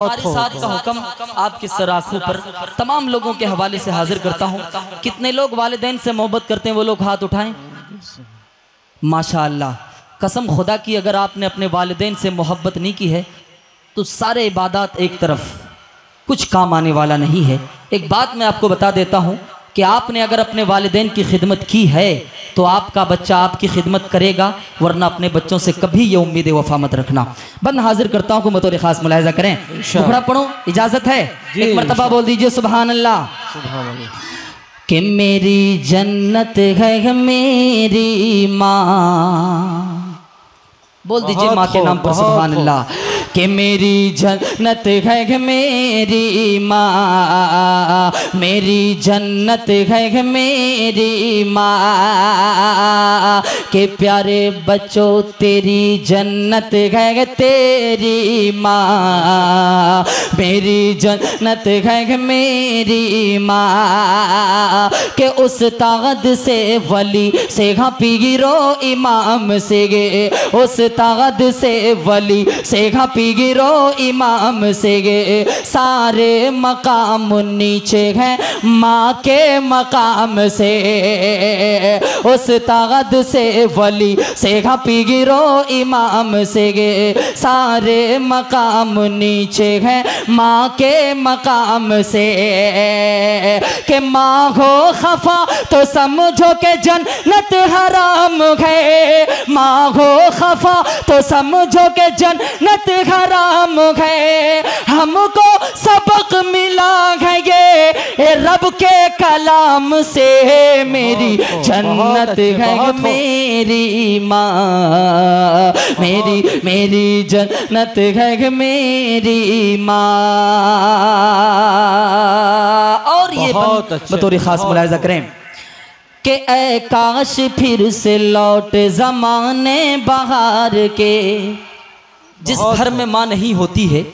हमारे साथ का हुक्म आपके सराखों पर तमाम लोगों के हवाले से हाजिर करता हूँ। कितने लोग वालिदैन से मोहब्बत करते हैं वो लोग हाथ उठाएं। माशाअल्लाह, कसम खुदा की अगर आपने अपने वालिदैन से मोहब्बत नहीं की है तो सारे इबादत एक तरफ, कुछ काम आने वाला नहीं है। एक बात मैं आपको बता देता हूँ कि आपने अगर अपने वालिदैन की खिदमत की है तो आपका बच्चा आपकी खिदमत करेगा, वरना अपने बच्चों से कभी ये उम्मीद वफा मत रखना। बंद हाजिर करता हूँ, बतौर खास मुलाहिजा करें। टुकड़ा पढ़ो, इजाजत है? एक मरतबा बोल दीजिए सुभान अल्लाह। कि मेरी जन्नत है मेरी माँ, बोल दीजिए माँ के नाम पर सुभान अल्लाह। कि मेरी जन्नत है मेरी माँ, मेरी जन्नत है मेरी माँ, के प्यारे बच्चों तेरी जन्नत है तेरी माँ, मेरी जन्नत है मेरी माँ, के उस्ताद से वली से पीरो इमाम से गे, उस्ताद से वली से गिरो इमाम से गे, सारे मकाम नीचे हैं माँ के मकाम से, उस्ताद से वली से गिरो इमाम से गे, सारे मकाम नीचे हैं माँ के मकाम से। के माँ हो खफा तो समझो के जन्नत हराम है, माँ हो खफा तो समझो के जन्नत हराम है। हमको सबक मिला है ये रब के कलाम से, मेरी जन्नत है मेरी माँ, मेरी जन्नत है मेरी माँ। और ये बतौर खास मुलाहिजा करें कि ऐ काश फिर से लौट ज़माने बहार के। जिस घर में माँ नहीं होती है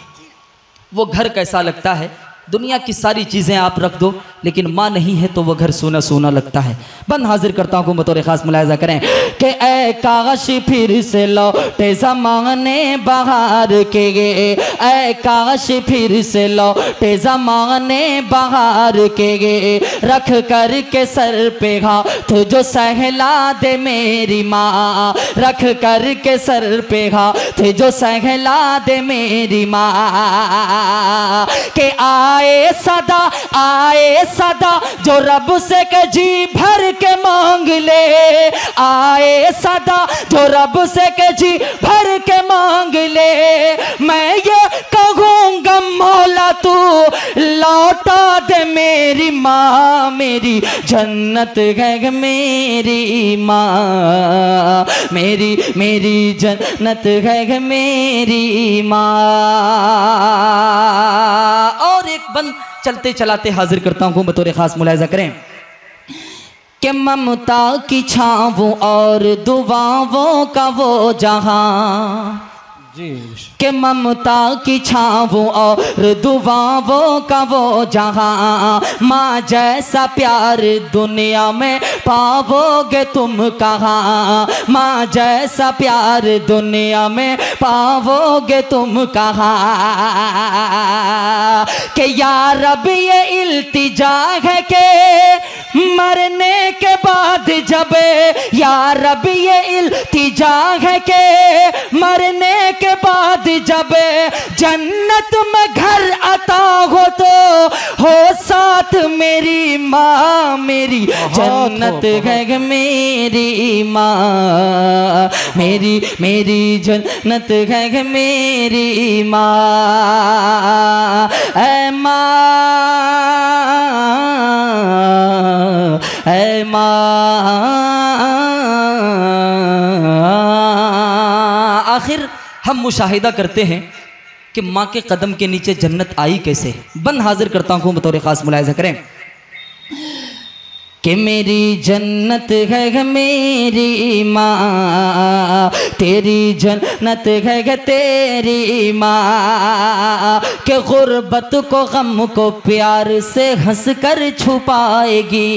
वो घर कैसा लगता है? दुनिया की सारी चीज़ें आप रख दो लेकिन माँ नहीं है तो वो घर सूना सूना लगता है। बंद हाजिर करता हूँ, बतौर खास मुलाहिजा करें कि ऐ काश फिर से लौटे ज़माने बहार के गे, ऐ काश फिर से लौटे ज़माने बहार के गे, रख कर के सर पे हाथ जो सहला दे मेरी माँ, रख कर के सर पे हाथ जो सहला दे मेरी माँ, के आए सदा जो रब से के जी भर के मांग ले, आए सदा जो रब से के जी भर के मांग ले, मैं ये कहूँगा मौला तू लौटा दे मेरी माँ, मेरी जन्नत है मेरी माँ, मेरी जन्नत है मेरी माँ। और एक बंद चलते चलाते हाजिर करता हूँ, बतौर खास मुलाहिजा करें कि ममता की छाँव और दुआओं का वो जहां, कि ममता की छाँव और दुआओं का वो जहां, माँ जैसा प्यार दुनिया में पाओगे तुम कहाँ, माँ जैसा प्यार दुनिया में पाओगे तुम कहाँ। कि या रब ये इल्तिजा है के मरने के बाद जब, या रब ये इल्तिजा है के मरने के बाद जब जन्नत में घर अता हो तो हो साथ मेरी माँ, मेरी जन्नत है मेरी माँ, मेरी जन्नत है मेरी माँ। ऐ माँ, ऐ माँ, आखिर हम मुशाहिदा करते हैं कि माँ के कदम के नीचे जन्नत आई कैसे। बंद हाजिर करता हूँ, बतौर खास मुलाहिजा करें कि मेरी जन्नत है मेरी माँ, तेरी जन्नत है तेरी माँ, के गुर्बत को गम को प्यार से हंस कर छुपाएगी,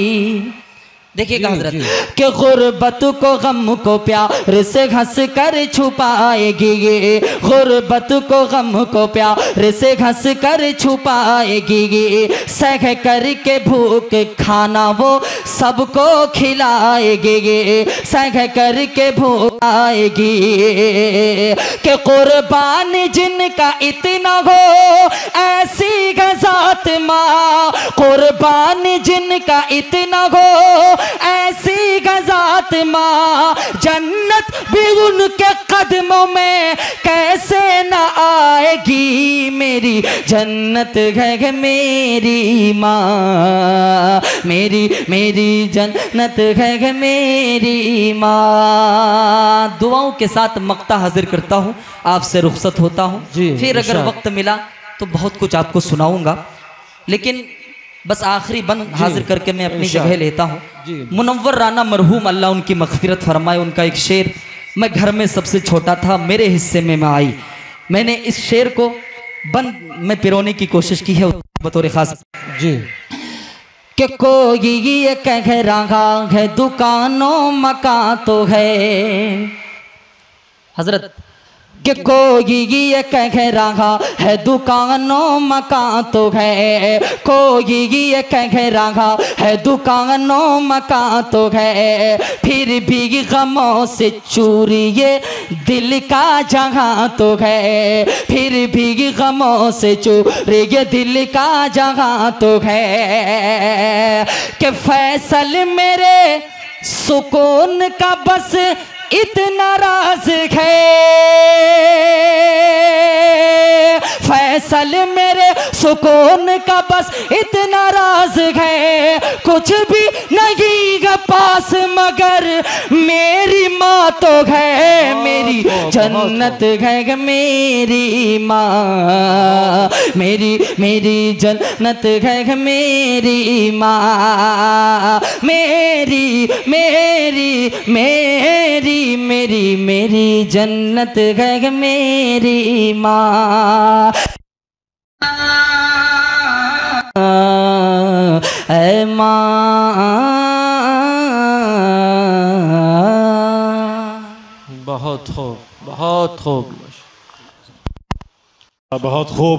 देखिएगा हजरत कि गुर्बत को गम को प्यार से हंस कर छुपाएगी ये, गुर्बत को गम को प्यार से हंस कर छुपाएगी ये, सह कर के भूख खाना वो सबको खिलाएगी ये, सह कर के भूख आएगी कि कुर्बान जिनका इतना हो ऐसी गजात माँ, कुर्बान जिनका इतना हो ऐसी गजात माँ, जन्नत भी उनके कदमों में कैसे न आएगी, मेरी जन्नत है मेरी माँ, मेरी जन्नत है मेरी माँ। दुआओं के साथ मक्ता हाजिर करता हूँ, आपसे रुखसत होता हूँ। फिर अगर वक्त मिला तो बहुत कुछ आपको सुनाऊंगा, लेकिन बस आखिरी बन हाजिर करके मैं अपनी जगह लेता हूँ। मुनव्वर राना मरहूम अल्लाह उनकी मग़फ़िरत फरमाए, उनका एक शेर, मैं घर में सबसे छोटा था मेरे हिस्से में मैं आई, मैंने इस शेर को बंद में पिरोने की कोशिश की है बतौर ख़ास जी कि कोई ये कह रहा है दुकानों मकान तो है हजरत, कि कोई ये कह रहा है दुकानों मकान तो है, कोई ये कह रहा है दुकानों मकान तो है, फिर भी गमों से चूरी ये दिल का जहां तो है, फिर भी गमों से चूरी ये दिल का जहां तो है, कि फैसल मेरे सुकून का बस इतना राज है, फैसल मेरे सुकून का बस इतना राज है, कुछ भी नहीं है पास मगर मेरी माँ तो है, मेरी जन्नत है मेरी माँ, मेरी जन्नत है मेरी माँ, मेरी जन्नत है मेरी माँ। ऐ माँ बहुत खूब, बहुत खूब, बहुत खूब।